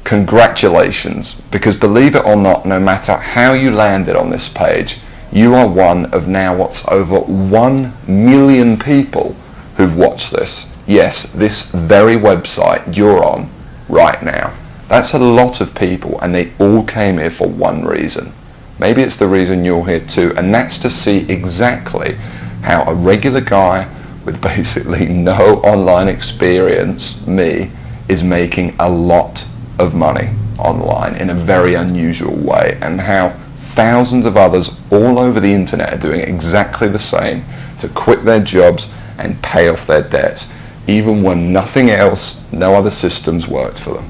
Congratulations, because believe it or not, no matter how you landed on this page, you are one of now what's over 1 million people who've watched this. Yes, this very website you're on right now. That's a lot of people, and they all came here for one reason. Maybe it's the reason you're here too, and that's to see exactly how a regular guy with basically no online experience, me, is making a lot of money online in a very unusual way, and how thousands of others all over the internet are doing exactly the same to quit their jobs and pay off their debts, even when nothing else, no other systems worked for them.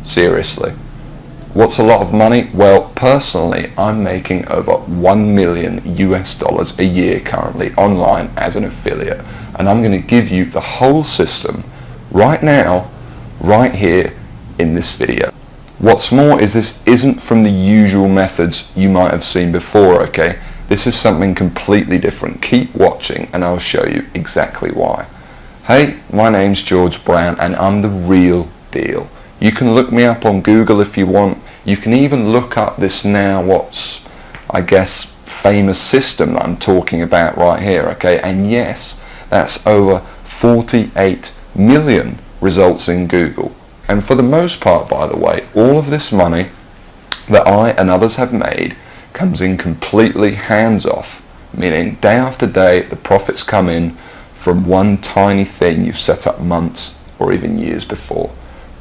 Seriously. What's a lot of money? Well, personally, I'm making over $1 million a year currently online as an affiliate, and I'm going to give you the whole system right now, right here in this video. What's more is this isn't from the usual methods you might have seen before, okay? This is something completely different. Keep watching and I'll show you exactly why. Hey, my name's George Brown and I'm the real deal. You can look me up on Google if you want. You can even look up this now what's, I guess, famous system that I'm talking about right here, okay? And yes, that's over 48 million results in Google. And for the most part, by the way, all of this money that I and others have made comes in completely hands-off, meaning day after day the profits come in from one tiny thing you've set up months or even years before.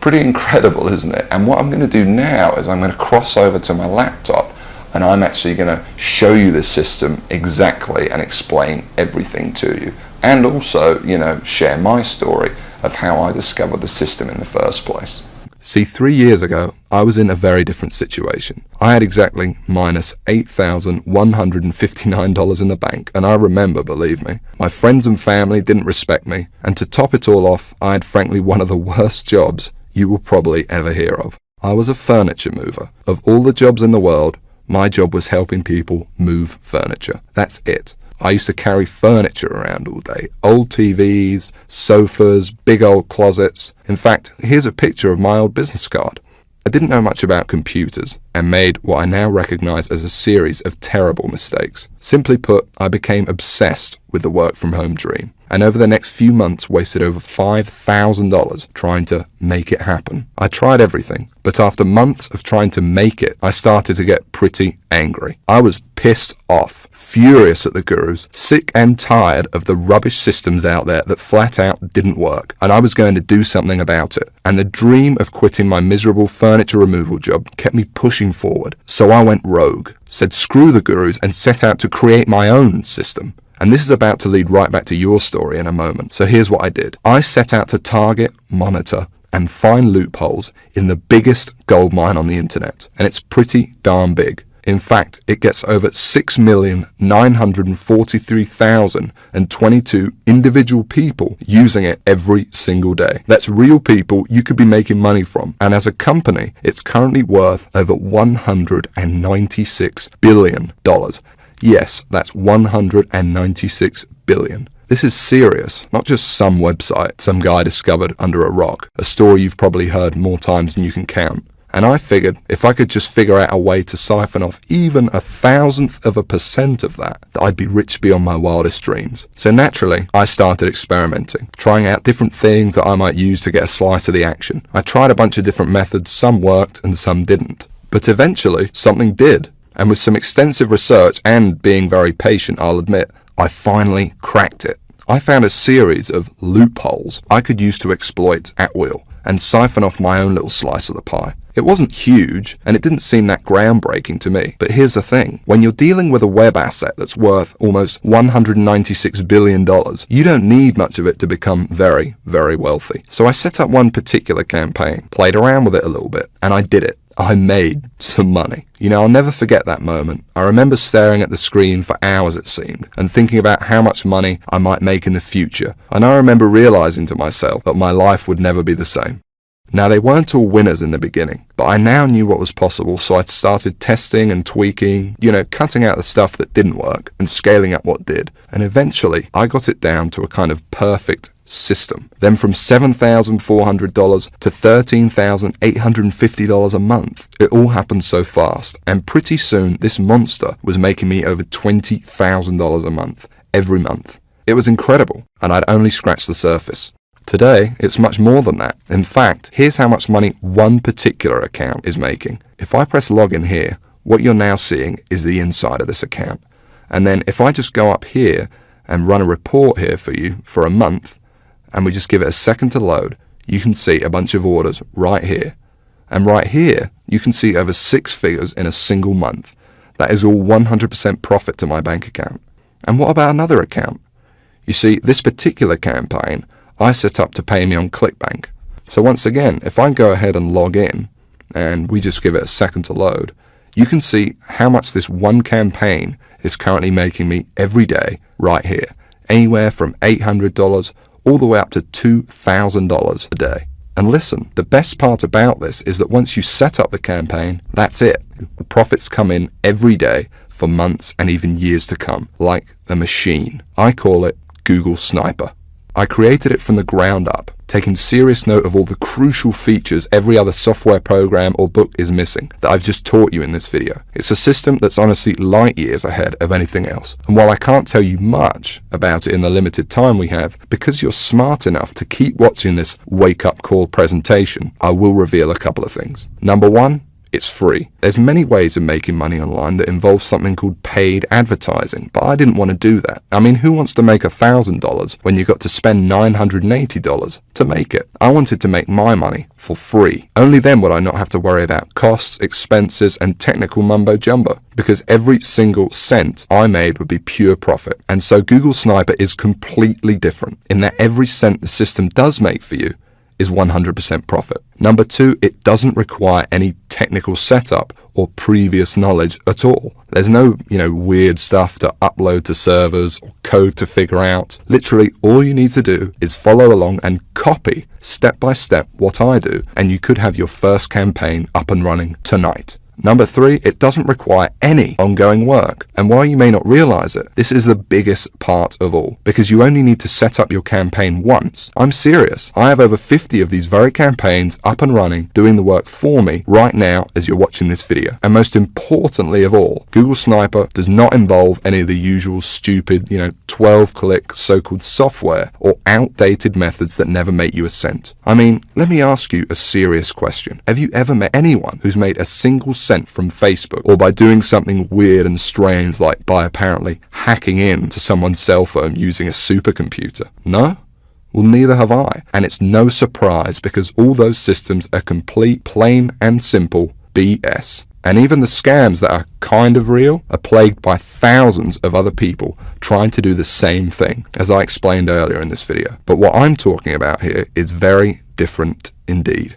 Pretty incredible, isn't it? And what I'm going to do now is I'm going to cross over to my laptop and I'm actually going to show you this system exactly and explain everything to you. And also, you know, share my story of how I discovered the system in the first place. See, 3 years ago, I was in a very different situation. I had exactly minus $8,159 in the bank, and I remember, believe me, my friends and family didn't respect me, and to top it all off, I had frankly one of the worst jobs you will probably ever hear of. I was a furniture mover. Of all the jobs in the world, my job was helping people move furniture. That's it. I used to carry furniture around all day. Old TVs, sofas, big old closets. In fact, here's a picture of my old business card. I didn't know much about computers and made what I now recognize as a series of terrible mistakes. Simply put, I became obsessed with the work from home dream, and over the next few months wasted over $5,000 trying to make it happen. I tried everything, but after months of trying to make it, I started to get pretty angry. I was pissed off, furious at the gurus, sick and tired of the rubbish systems out there that flat out didn't work, and I was going to do something about it. And the dream of quitting my miserable furniture removal job kept me pushing forward. So I went rogue, said screw the gurus, and set out to create my own system. And this is about to lead right back to your story in a moment. So here's what I did. I set out to target, monitor, and find loopholes in the biggest goldmine on the internet. And it's pretty darn big. In fact, it gets over 6,943,022 individual people using it every single day. That's real people you could be making money from. And as a company, it's currently worth over $196 billion. Yes, that's $196 billion. This is serious, not just some website some guy discovered under a rock, a story you've probably heard more times than you can count. And I figured if I could just figure out a way to siphon off even 1,000,000% of that, I'd be rich beyond my wildest dreams. So naturally, I started experimenting, trying out different things that I might use to get a slice of the action. I tried a bunch of different methods, some worked and some didn't. But eventually, something did. And with some extensive research and being very patient, I'll admit, I finally cracked it. I found a series of loopholes I could use to exploit at will and siphon off my own little slice of the pie. It wasn't huge, and it didn't seem that groundbreaking to me. But here's the thing. When you're dealing with a web asset that's worth almost $196 billion, you don't need much of it to become very, very wealthy. So I set up one particular campaign, played around with it a little bit, and I did it. I made some money. You know, I'll never forget that moment. I remember staring at the screen for hours, it seemed, and thinking about how much money I might make in the future. And I remember realizing to myself that my life would never be the same. Now, they weren't all winners in the beginning, but I now knew what was possible, so I started testing and tweaking, cutting out the stuff that didn't work and scaling up what did. And eventually, I got it down to a kind of perfect system. Then from $7,400 to $13,850 a month. It all happened so fast, and pretty soon this monster was making me over $20,000 a month, every month. It was incredible, and I'd only scratched the surface. Today, it's much more than that. In fact, here's how much money one particular account is making. If I press login here, what you're now seeing is the inside of this account. And then if I just go up here and run a report here for you for a month, and we just give it a second to load, you can see a bunch of orders right here. And right here, you can see over 6 figures in a single month. That is all 100% profit to my bank account. And what about another account? You see, this particular campaign, I set up to pay me on ClickBank. So once again, if I go ahead and log in, and we just give it a second to load, you can see how much this one campaign is currently making me every day right here. Anywhere from $800 all the way up to $2,000 a day. And listen, the best part about this is that once you set up the campaign, that's it. The profits come in every day for months and even years to come, like a machine. I call it Google Sniper. I created it from the ground up, taking serious note of all the crucial features every other software program or book is missing that I've just taught you in this video. It's a system that's honestly light years ahead of anything else. And while I can't tell you much about it in the limited time we have, because you're smart enough to keep watching this wake-up call presentation, I will reveal a couple of things. Number one, it's free. There's many ways of making money online that involve something called paid advertising, but I didn't want to do that. I mean, who wants to make $1,000 when you got to spend $980 to make it? I wanted to make my money for free. Only then would I not have to worry about costs, expenses, and technical mumbo jumbo, because every single cent I made would be pure profit. And so Google Sniper is completely different in that every cent the system does make for you is 100% profit. Number two, it doesn't require any technical setup or previous knowledge at all. There's no, weird stuff to upload to servers or code to figure out. Literally, all you need to do is follow along and copy step by step what I do, and you could have your first campaign up and running tonight. Number three, it doesn't require any ongoing work. And while you may not realize it, this is the biggest part of all, because you only need to set up your campaign once. I'm serious. I have over 50 of these very campaigns up and running, doing the work for me right now as you're watching this video. And most importantly of all, Google Sniper does not involve any of the usual stupid, 12-click so-called software or outdated methods that never make you a cent. I mean, let me ask you a serious question. Have you ever met anyone who's made a single cent from Facebook, or by doing something weird and strange like by apparently hacking in to someone's cell phone using a supercomputer? No? Well, neither have I. And it's no surprise, because all those systems are complete, plain and simple BS. And even the scams that are kind of real are plagued by thousands of other people trying to do the same thing, as I explained earlier in this video. But what I'm talking about here is very different indeed.